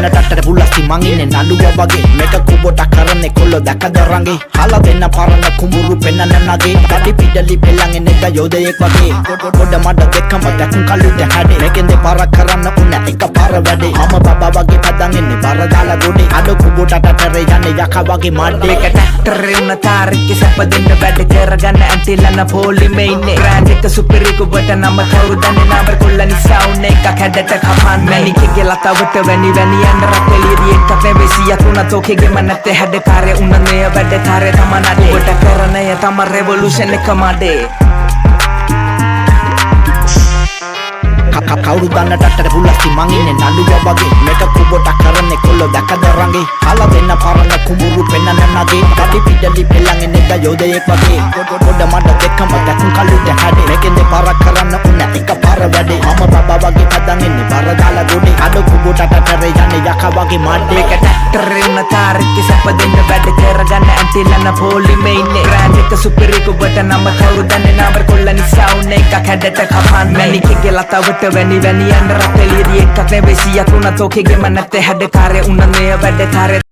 දන්න ටට්ටට පුලස්ති මං ඉන්නේ නළුවා වගේ මේක කුඹොට කරන්නේ කොල්ලෝ දැකද රංගේ හාලා දෙන්න පරණ කුඹුරු පෙන්නන්න නගේ කටි පිටලි පෙල්ලන් එන එක යෝධයෙක් වගේ පොඩ මඩ දෙකම දැකුම් කළුට හැඩේ මේකෙන් දෙපාර කරන්න උන එක පාර වැඩේ මම බබා වගේ පදන් එන්නේ බර දාලා ගොඩේ අඩ කුඹොට ටටරේ යන්නේ යකා වගේ මඩේ එක ටැක්ටරේ උන තාරිකේ සැප දෙන්න වැඩ කරගන්න ඇන්ටිලන පොලිමේ ඉන්නේ බ්‍රෑන්ඩ් එක සුපිරි කුඹොට නම කවුරුදන්නේ නබර් කොල්ල නිසා උන එක කැඩට කපන් මැනිකේ ලතවට වැනි වැනි යන්න රටෙලියදී එකක් නෙවෙයි තුන තෝකෙගෙම නැත්තේ හැඩකාරය උන මේ වැඩකාරය තමනඩේ කොට කරණය තම රෙවොලුෂන් එක මඩේ කවුරු දන්න ටට්ටට පුලස්ති මං ඉන්නේ නළුවා වගේ මේක කුඹොට කරන්නේ කොල්ලෝ දැකද රංගේ හාලා දෙන්න පරණ කුඹුරු පෙන්නන්න නගේ කටි පිටලි පෙල්ලන් එන එක යෝධයෙක් වගේ පොඩ මඩ දෙකම දැකුම් කළුට හැඩේ මේකෙන් දෙපාර කරන්න උන එක පාර වැඩේ මම බබා වගේ පදන් එන්නේ බර දාලා ගොඩේ අඩ කුඹොට ටටරේ යන්නේ යකා වගේ මඩේ එක ටැක්ටරේ උන තාරිකේ සැප දෙන්න වැඩ කරගන්න ඇන්ටිලන පොලිමේ ඉන්නේ බ්‍රෑන්ඩ් එක සුපිරි කුඹොට නම කවුරුදන්නේ නබර් කොල්ල නිසා උන එක කැඩට කපන් මැනිකේ ලතවට වැනි වැනි යන්න රටෙලියදී එකක් නෙවෙයි තුන තෝකෙගෙම නැත්තේ හැඩකාරය උන මේ වැඩකාරය